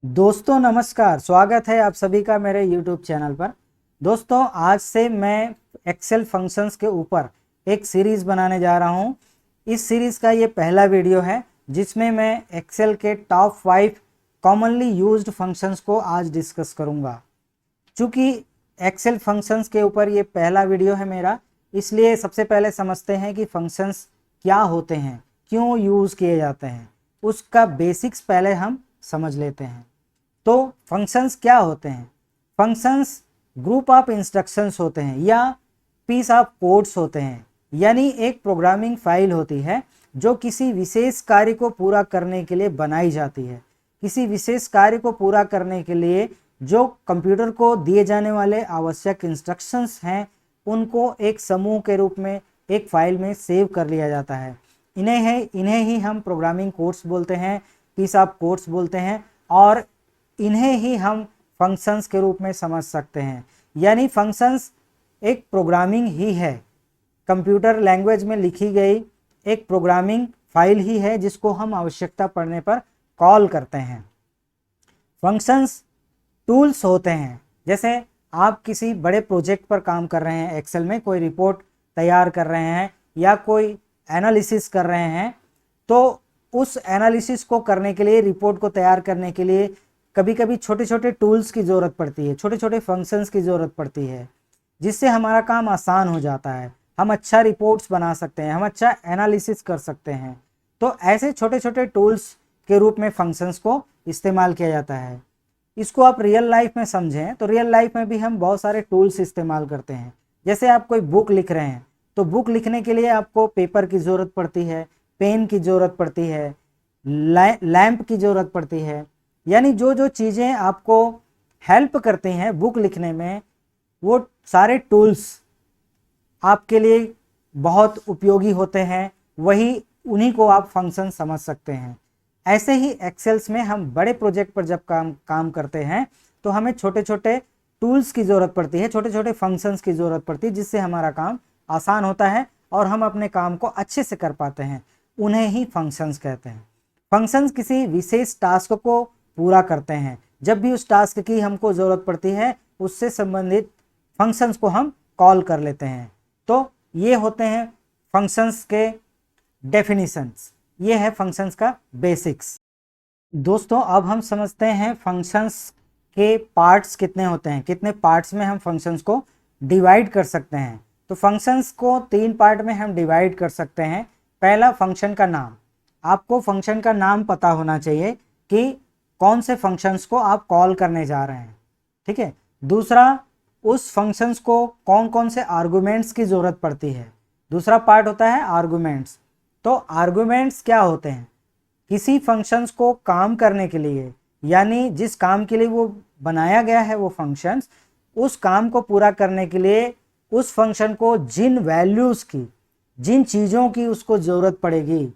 दोस्तों नमस्कार, स्वागत है आप सभी का मेरे YouTube चैनल पर। दोस्तों आज से मैं एक्सेल फंक्शंस के ऊपर एक सीरीज़ बनाने जा रहा हूं। इस सीरीज़ का ये पहला वीडियो है जिसमें मैं एक्सेल के टॉप 5 कॉमनली यूज्ड फंक्शंस को आज डिस्कस करूंगा। चूँकि एक्सेल फंक्शंस के ऊपर ये पहला वीडियो है मेरा, इसलिए सबसे पहले समझते हैं कि फंक्शंस क्या होते हैं, क्यों यूज़ किए जाते हैं, उसका बेसिक्स पहले हम समझ लेते हैं। तो फंक्शंस क्या होते हैं? फंक्शंस ग्रुप ऑफ इंस्ट्रक्शंस होते हैं या पीस ऑफ कोड्स होते हैं, यानी एक प्रोग्रामिंग फाइल होती है जो किसी विशेष कार्य को पूरा करने के लिए बनाई जाती है। किसी विशेष कार्य को पूरा करने के लिए जो कंप्यूटर को दिए जाने वाले आवश्यक इंस्ट्रक्शंस हैं उनको एक समूह के रूप में एक फाइल में सेव कर लिया जाता है। इन्हें ही हम प्रोग्रामिंग कोड्स बोलते हैं, पीस ऑफ कोड्स बोलते हैं, और इन्हें ही हम फंक्शंस के रूप में समझ सकते हैं। यानी फंक्शंस एक प्रोग्रामिंग ही है, कंप्यूटर लैंग्वेज में लिखी गई एक प्रोग्रामिंग फाइल ही है जिसको हम आवश्यकता पड़ने पर कॉल करते हैं। फंक्शंस टूल्स होते हैं। जैसे आप किसी बड़े प्रोजेक्ट पर काम कर रहे हैं, एक्सेल में कोई रिपोर्ट तैयार कर रहे हैं या कोई एनालिसिस कर रहे हैं, तो उस एनालिसिस को करने के लिए, रिपोर्ट को तैयार करने के लिए कभी कभी छोटे छोटे टूल्स की ज़रूरत पड़ती है, छोटे छोटे फंक्शंस की ज़रूरत पड़ती है, जिससे हमारा काम आसान हो जाता है। हम अच्छा रिपोर्ट्स बना सकते हैं, हम अच्छा एनालिसिस कर सकते हैं। तो ऐसे छोटे छोटे टूल्स के रूप में फंक्शंस को इस्तेमाल किया जाता है। इसको आप रियल लाइफ में समझें तो रियल लाइफ में भी हम बहुत सारे टूल्स इस्तेमाल करते हैं। जैसे आप कोई बुक लिख रहे हैं तो बुक लिखने के लिए आपको पेपर की ज़रूरत पड़ती है, पेन की ज़रूरत पड़ती है, लैंप की ज़रूरत पड़ती है। यानी जो जो चीज़ें आपको हेल्प करती हैं बुक लिखने में, वो सारे टूल्स आपके लिए बहुत उपयोगी होते हैं। वही उन्हीं को आप फंक्शन समझ सकते हैं। ऐसे ही एक्सेल्स में हम बड़े प्रोजेक्ट पर जब काम करते हैं तो हमें छोटे छोटे टूल्स की ज़रूरत पड़ती है, छोटे छोटे फंक्शंस की ज़रूरत पड़ती है, जिससे हमारा काम आसान होता है और हम अपने काम को अच्छे से कर पाते हैं। उन्हें ही फंक्शंस कहते हैं। फंक्शंस किसी विशेष टास्क को पूरा करते हैं। जब भी उस टास्क की हमको ज़रूरत पड़ती है उससे संबंधित फंक्शंस को हम कॉल कर लेते हैं। तो ये होते हैं फंक्शंस के डेफिनेशंस, ये है फंक्शंस का बेसिक्स। दोस्तों अब हम समझते हैं फंक्शंस के पार्ट्स कितने होते हैं, कितने पार्ट्स में हम फंक्शंस को डिवाइड कर सकते हैं। तो फंक्शंस को 3 पार्ट में हम डिवाइड कर सकते हैं। पहला, फंक्शन का नाम। आपको फंक्शन का नाम पता होना चाहिए कि कौन से फंक्शंस को आप कॉल करने जा रहे हैं, ठीक है। दूसरा, उस फंक्शंस को कौन कौन से आर्गुमेंट्स की ज़रूरत पड़ती है। दूसरा पार्ट होता है आर्गुमेंट्स। तो आर्गुमेंट्स क्या होते हैं? किसी फंक्शंस को काम करने के लिए, यानी जिस काम के लिए वो बनाया गया है वो फंक्शंस, उस काम को पूरा करने के लिए उस फंक्शन को जिन वैल्यूज़ की, जिन चीज़ों की उसको ज़रूरत पड़ेगी,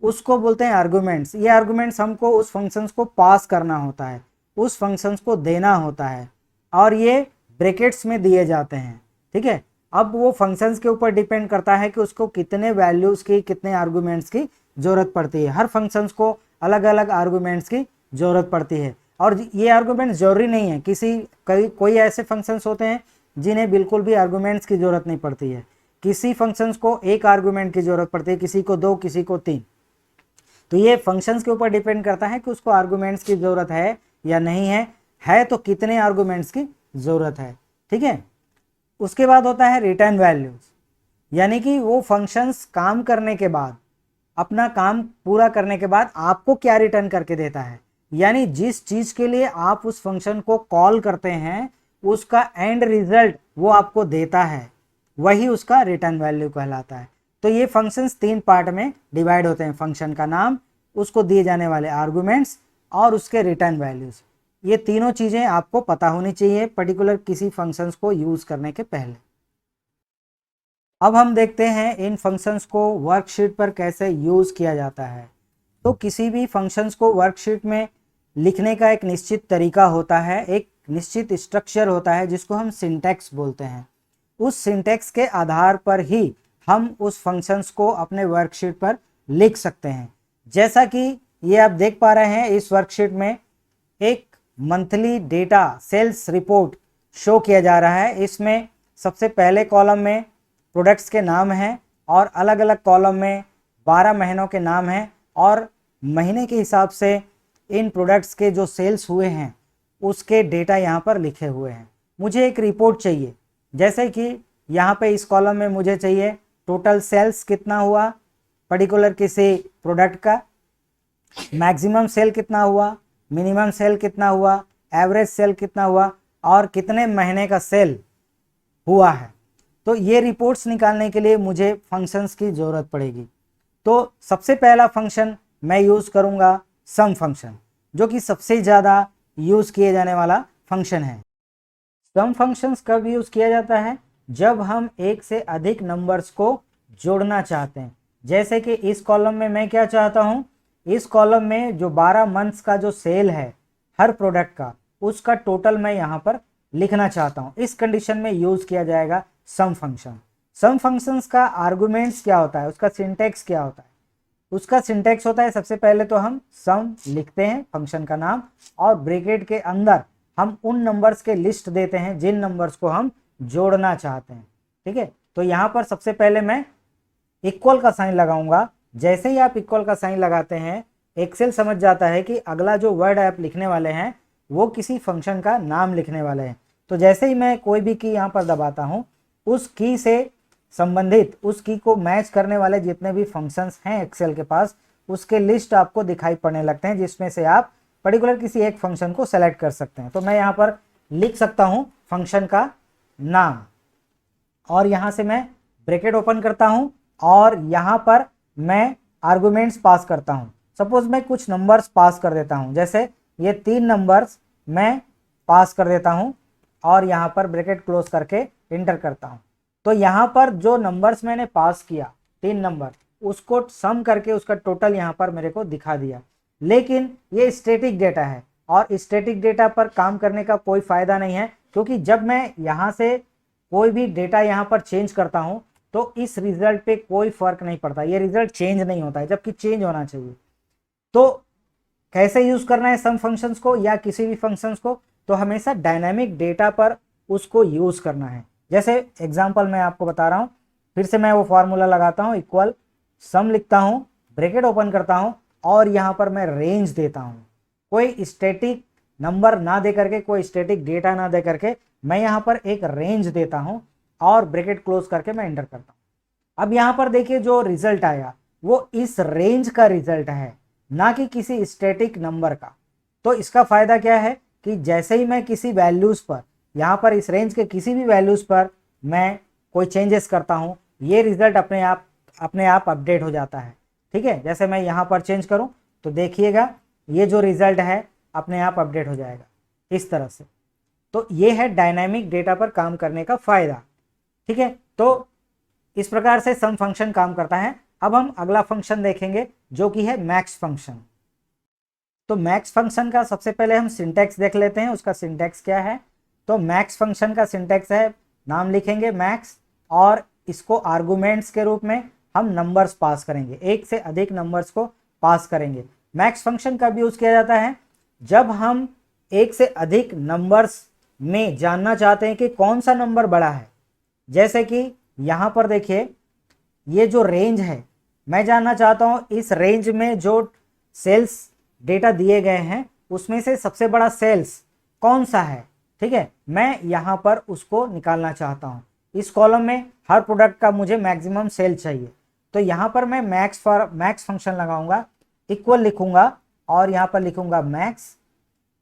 उसको बोलते हैं आर्गुमेंट्स। ये आर्गुमेंट्स हमको उस फंक्शंस को पास करना होता है, उस फंक्शंस को देना होता है, और ये ब्रैकेट्स में दिए जाते हैं, ठीक है। अब वो फंक्शंस के ऊपर डिपेंड करता है कि उसको कितने वैल्यूज़ की, कितने आर्गुमेंट्स की ज़रूरत पड़ती है। हर फंक्शंस को अलग अलग आर्गुमेंट्स की ज़रूरत पड़ती है, और ये आर्गुमेंट ज़रूरी नहीं है। कोई ऐसे फंक्शंस होते हैं जिन्हें बिल्कुल भी आर्गुमेंट्स की ज़रूरत नहीं पड़ती है। किसी फंक्शंस को एक आर्गुमेंट की ज़रूरत पड़ती है, किसी को 2, किसी को 3। तो ये फंक्शंस के ऊपर डिपेंड करता है कि उसको आर्गुमेंट्स की ज़रूरत है या नहीं है तो कितने आर्गुमेंट्स की ज़रूरत है, ठीक है। उसके बाद होता है रिटर्न वैल्यूज़, यानी कि वो फंक्शंस काम करने के बाद, अपना काम पूरा करने के बाद आपको क्या रिटर्न करके देता है। यानी जिस चीज़ के लिए आप उस फंक्शन को कॉल करते हैं उसका एंड रिजल्ट वो आपको देता है, वही उसका रिटर्न वैल्यू कहलाता है। तो ये फंक्शंस 3 पार्ट में डिवाइड होते हैं। फंक्शन का नाम, उसको दिए जाने वाले आर्गुमेंट्स और उसके रिटर्न वैल्यूज़। ये तीनों चीज़ें आपको पता होनी चाहिए पर्टिकुलर किसी फंक्शंस को यूज़ करने के पहले। अब हम देखते हैं इन फंक्शंस को वर्कशीट पर कैसे यूज़ किया जाता है। तो किसी भी फंक्शंस को वर्कशीट में लिखने का एक निश्चित तरीका होता है, एक निश्चित स्ट्रक्चर होता है जिसको हम सिंटैक्स बोलते हैं। उस सिंटैक्स के आधार पर ही हम उस फंक्शंस को अपने वर्कशीट पर लिख सकते हैं। जैसा कि ये आप देख पा रहे हैं, इस वर्कशीट में एक monthly data sales report show किया जा रहा है। इसमें सबसे पहले कॉलम में प्रोडक्ट्स के नाम हैं और अलग अलग कॉलम में 12 महीनों के नाम हैं और महीने के हिसाब से इन प्रोडक्ट्स के जो सेल्स हुए हैं उसके डेटा यहाँ पर लिखे हुए हैं। मुझे एक रिपोर्ट चाहिए, जैसे कि यहाँ पे इस कॉलम में मुझे चाहिए टोटल सेल्स कितना हुआ पर्टिकुलर किसी प्रोडक्ट का, मैक्सिमम सेल कितना हुआ, मिनिमम सेल कितना हुआ, एवरेज सेल कितना हुआ और कितने महीने का सेल हुआ है। तो ये रिपोर्ट्स निकालने के लिए मुझे फंक्शंस की ज़रूरत पड़ेगी। तो सबसे पहला फंक्शन मैं यूज़ करूँगा सम फंक्शन, जो कि सबसे ज़्यादा यूज़ किए जाने वाला फंक्शन है। सम फंक्शंस कब यूज़ किया जाता है? जब हम एक से अधिक नंबर्स को जोड़ना चाहते हैं। जैसे कि इस कॉलम में मैं क्या चाहता हूँ, इस कॉलम में जो 12 मंथ्स का जो सेल है हर प्रोडक्ट का, उसका टोटल मैं यहाँ पर लिखना चाहता हूँ। इस कंडीशन में यूज़ किया जाएगा सम फंक्शन। सम फंक्शंस का आर्गुमेंट्स क्या होता है, उसका सिंटैक्स क्या होता है? उसका सिंटैक्स होता है, सबसे पहले तो हम सम लिखते हैं फंक्शन का नाम और ब्रैकेट के अंदर हम उन नंबर्स के लिस्ट देते हैं जिन नंबर्स को हम जोड़ना चाहते हैं। ठीक है, तो यहाँ पर सबसे पहले मैं इक्वल का साइन लगाऊंगा। जैसे ही आप इक्वल का साइन लगाते हैं एक्सेल समझ जाता है कि अगला जो वर्ड आप लिखने वाले हैं वो किसी फंक्शन का नाम लिखने वाले हैं। तो जैसे ही मैं कोई भी की यहाँ पर दबाता हूँ, उस की से संबंधित, उस की को मैच करने वाले जितने भी फंक्शंस हैं एक्सेल के पास, उसके लिस्ट आपको दिखाई पड़ने लगते हैं, जिसमें से आप पर्टिकुलर किसी एक फंक्शन को सेलेक्ट कर सकते हैं। तो मैं यहाँ पर लिख सकता हूँ फंक्शन का नाम और यहाँ से मैं ब्रैकेट ओपन करता हूँ और यहाँ पर मैं आर्गुमेंट्स पास करता हूँ। सपोज मैं कुछ नंबर्स पास कर देता हूँ, जैसे ये 3 नंबर्स मैं पास कर देता हूँ और यहाँ पर ब्रैकेट क्लोज करके एंटर करता हूँ। तो यहाँ पर जो नंबर्स मैंने पास किया 3 नंबर, उसको सम करके उसका टोटल यहाँ पर मेरे को दिखा दिया। लेकिन ये स्टैटिक डेटा है और स्टैटिक डेटा पर काम करने का कोई फ़ायदा नहीं है, क्योंकि जब मैं यहाँ से कोई भी डेटा यहाँ पर चेंज करता हूँ तो इस रिजल्ट पे कोई फर्क नहीं पड़ता, ये रिजल्ट चेंज नहीं होता है, जबकि चेंज होना चाहिए। तो कैसे यूज़ करना है सम फंक्शंस को या किसी भी फंक्शंस को? तो हमेशा डायनामिक डेटा पर उसको यूज़ करना है। जैसे एग्जांपल मैं आपको बता रहा हूँ, फिर से मैं वो फार्मूला लगाता हूँ, इक्वल सम लिखता हूँ, ब्रैकेट ओपन करता हूँ और यहाँ पर मैं रेंज देता हूँ। कोई स्टैटिक नंबर ना दे करके, कोई स्टैटिक डेटा ना दे करके मैं यहाँ पर एक रेंज देता हूँ और ब्रैकेट क्लोज करके मैं एंटर करता हूँ। अब यहाँ पर देखिए जो रिजल्ट आया वो इस रेंज का रिजल्ट है, ना कि किसी स्टैटिक नंबर का। तो इसका फ़ायदा क्या है कि जैसे ही मैं किसी वैल्यूज़ पर, यहाँ पर इस रेंज के किसी भी वैल्यूज़ पर मैं कोई चेंजेस करता हूँ, ये रिज़ल्ट अपने आप अपडेट हो जाता है। ठीक है, जैसे मैं यहाँ पर चेंज करूँ तो देखिएगा ये जो रिज़ल्ट है अपने आप अपडेट हो जाएगा इस तरह से। तो ये है डायनामिक डेटा पर काम करने का फ़ायदा। ठीक है, तो इस प्रकार से सम फंक्शन काम करता है। अब हम अगला फंक्शन देखेंगे जो कि है मैक्स फंक्शन। तो मैक्स फंक्शन का सबसे पहले हम सिंटैक्स देख लेते हैं, उसका सिंटैक्स क्या है। तो मैक्स फंक्शन का सिंटैक्स है, नाम लिखेंगे मैक्स और इसको आर्गुमेंट्स के रूप में हम नंबर्स पास करेंगे, एक से अधिक नंबर्स को पास करेंगे। मैक्स फंक्शन कब यूज़ किया जाता है? जब हम एक से अधिक नंबर्स में जानना चाहते हैं कि कौन सा नंबर बड़ा है। जैसे कि यहाँ पर देखिए ये जो रेंज है, मैं जानना चाहता हूँ इस रेंज में जो सेल्स डेटा दिए गए हैं उसमें से सबसे बड़ा सेल्स कौन सा है। ठीक है, मैं यहाँ पर उसको निकालना चाहता हूँ। इस कॉलम में हर प्रोडक्ट का मुझे मैक्सिमम सेल चाहिए, तो यहाँ पर मैं मैक्स फंक्शन लगाऊंगा, इक्वल लिखूंगा और यहाँ पर लिखूंगा मैक्स,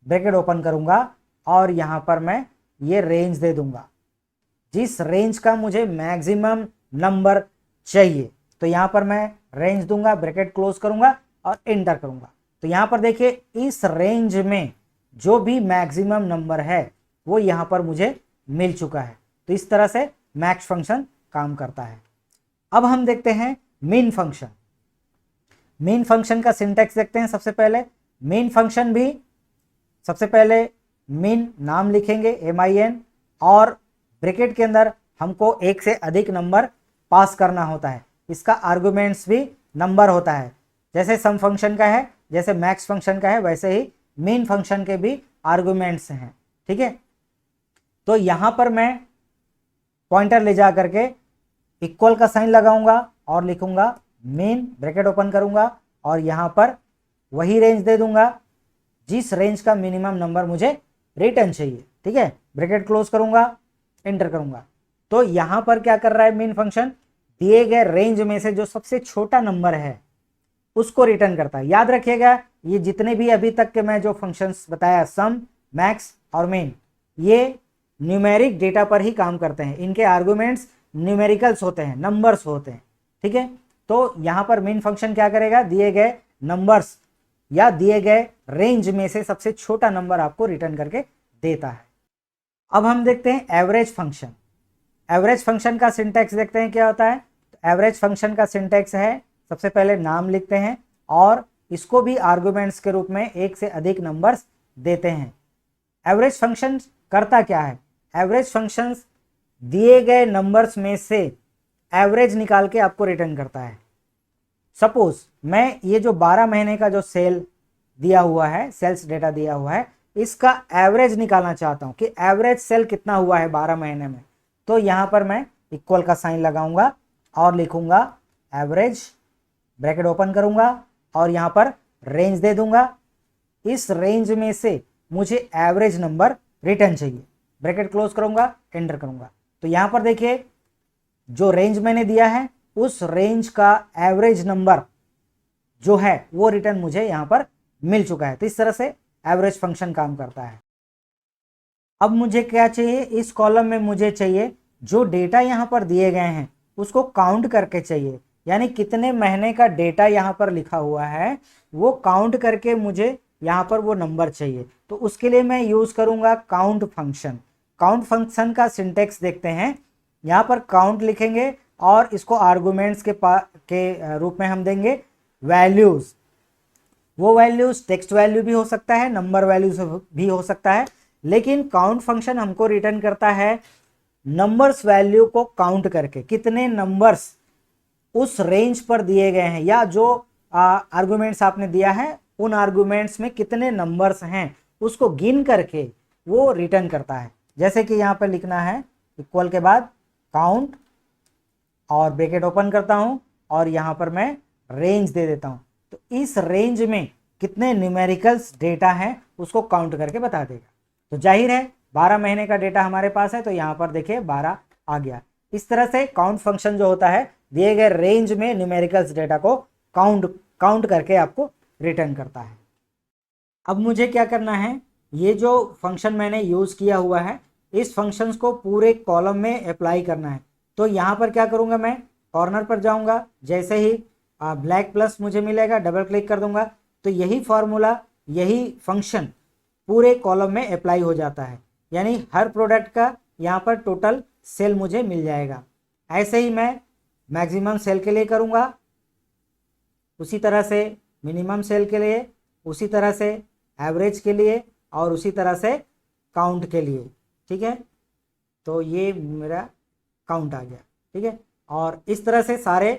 ब्रैकेट ओपन करूंगा और यहाँ पर मैं ये रेंज दे दूंगा जिस रेंज का मुझे मैक्सिमम नंबर चाहिए। तो यहाँ पर मैं रेंज दूंगा, ब्रैकेट क्लोज करूंगा और एंटर करूंगा। तो यहाँ पर देखिए इस रेंज में जो भी मैक्सिमम नंबर है वो यहाँ पर मुझे मिल चुका है। तो इस तरह से मैक्स फंक्शन काम करता है। अब हम देखते हैं मीन फंक्शन। मीन फंक्शन का सिंटैक्स देखते हैं। सबसे पहले मीन फंक्शन भी सबसे पहले मीन नाम लिखेंगे MIN और ब्रैकेट के अंदर हमको एक से अधिक नंबर पास करना होता है। इसका आर्गुमेंट्स भी नंबर होता है, जैसे सम फंक्शन का है, जैसे मैक्स फंक्शन का है, वैसे ही मेन फंक्शन के भी आर्गुमेंट्स हैं। ठीक है, तो यहां पर मैं पॉइंटर ले जा करके इक्वल का साइन लगाऊंगा और लिखूंगा मेन, ब्रैकेट ओपन करूंगा और यहां पर वही रेंज दे दूंगा जिस रेंज का मिनिमम नंबर मुझे रिटर्न चाहिए। ठीक है, ब्रैकेट क्लोज करूंगा, एंटर करूंगा। तो यहां पर क्या कर रहा है मेन फंक्शन, दिए गए रेंज में से जो सबसे छोटा नंबर है उसको रिटर्न करता है। याद रखिएगा, ये जितने भी अभी तक के मैं जो फंक्शंस बताया, सम, मैक्स और मेन, ये न्यूमेरिक डेटा पर ही काम करते हैं। इनके आर्गुमेंट्स न्यूमेरिकल्स होते हैं, नंबर्स होते हैं। ठीक है, तो यहां पर मेन फंक्शन क्या करेगा, दिए गए नंबर्स या दिए गए रेंज में से सबसे छोटा नंबर आपको रिटर्न करके देता है। अब हम देखते हैं एवरेज फंक्शन। एवरेज फंक्शन का सिंटैक्स देखते हैं क्या होता है। तो एवरेज फंक्शन का सिंटैक्स है, सबसे पहले नाम लिखते हैं और इसको भी आर्गुमेंट्स के रूप में एक से अधिक नंबर्स देते हैं। एवरेज फंक्शन करता क्या है, एवरेज फंक्शन दिए गए नंबर्स में से एवरेज निकाल के आपको रिटर्न करता है। सपोज मैं ये जो 12 महीने का जो सेल दिया हुआ है, सेल्स डेटा दिया हुआ है, इसका एवरेज निकालना चाहता हूं कि एवरेज सेल कितना हुआ है 12 महीने में। तो यहां पर मैं इक्वल का साइन लगाऊंगा और लिखूंगा एवरेज, ब्रैकेट ओपन करूंगा और यहां पर रेंज दे दूंगा। इस रेंज में से मुझे एवरेज नंबर रिटर्न चाहिए, ब्रैकेट क्लोज करूंगा, एंटर करूंगा। तो यहां पर देखिए जो रेंज मैंने दिया है उस रेंज का एवरेज नंबर जो है वो रिटर्न मुझे यहां पर मिल चुका है। तो इस तरह से एवरेज फंक्शन काम करता है। अब मुझे क्या चाहिए, इस कॉलम में मुझे चाहिए जो डेटा यहां पर दिए गए हैं उसको काउंट करके चाहिए, यानी कितने महीने का डेटा यहां पर लिखा हुआ है वो काउंट करके मुझे यहां पर वो नंबर चाहिए। तो उसके लिए मैं यूज करूंगा काउंट फंक्शन। काउंट फंक्शन का सिंटेक्स देखते हैं। यहां पर काउंट लिखेंगे और इसको आर्गुमेंट्स के रूप में हम देंगे वैल्यूज। वो वैल्यूज टेक्स्ट वैल्यू भी हो सकता है, नंबर वैल्यूज भी हो सकता है, लेकिन काउंट फंक्शन हमको रिटर्न करता है नंबर्स वैल्यू को काउंट करके, कितने नंबर्स उस रेंज पर दिए गए हैं या जो आर्गुमेंट्स आपने दिया है उन आर्गुमेंट्स में कितने नंबर्स हैं उसको गिन करके वो रिटर्न करता है। जैसे कि यहाँ पर लिखना है इक्वल के बाद काउंट और ब्रैकेट ओपन करता हूं और यहाँ पर मैं रेंज दे देता हूं। तो इस रेंज में कितने न्यूमेरिकल्स डेटा हैं उसको काउंट करके बता देगा। तो जाहिर है 12 महीने का डेटा हमारे पास है तो यहाँ पर देखिए 12 आ गया। इस तरह से काउंट फंक्शन जो होता है दिए गए रेंज में न्यूमेरिकल्स डेटा को काउंट करके आपको रिटर्न करता है। अब मुझे क्या करना है, ये जो फंक्शन मैंने यूज किया हुआ है इस फंक्शंस को पूरे कॉलम में अप्लाई करना है। तो यहाँ पर क्या करूँगा, मैं कॉर्नर पर जाऊँगा, जैसे ही ब्लैक प्लस मुझे मिलेगा डबल क्लिक कर दूंगा तो यही फॉर्मूला, यही फंक्शन पूरे कॉलम में अप्लाई हो जाता है, यानी हर प्रोडक्ट का यहाँ पर टोटल सेल मुझे मिल जाएगा। ऐसे ही मैं मैक्सिमम सेल के लिए करूँगा, उसी तरह से मिनिमम सेल के लिए, उसी तरह से एवरेज के लिए और उसी तरह से काउंट के लिए। ठीक है, तो ये मेरा काउंट आ गया। ठीक है, और इस तरह से सारे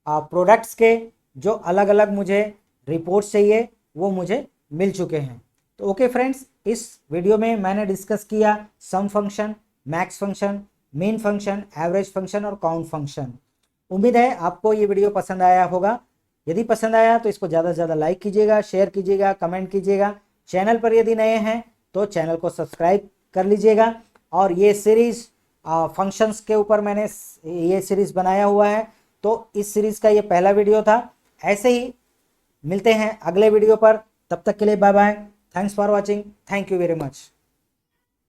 प्रोडक्ट्स के जो अलग अलग मुझे रिपोर्ट्स चाहिए वो मुझे मिल चुके हैं। तो ओके फ्रेंड्स, इस वीडियो में मैंने डिस्कस किया sum function, max function, mean function, average function और काउंट फंक्शन। उम्मीद है आपको ये वीडियो पसंद आया होगा। यदि पसंद आया तो इसको ज़्यादा से ज़्यादा लाइक कीजिएगा, शेयर कीजिएगा, कमेंट कीजिएगा। चैनल पर यदि नए हैं तो चैनल को सब्सक्राइब कर लीजिएगा। और ये सीरीज़ फंक्शंस के ऊपर मैंने ये सीरीज़ बनाया हुआ है, तो इस सीरीज़ का ये पहला वीडियो था। ऐसे ही मिलते हैं अगले वीडियो पर, तब तक के लिए bye bye. Thanks for watching, thank you very much.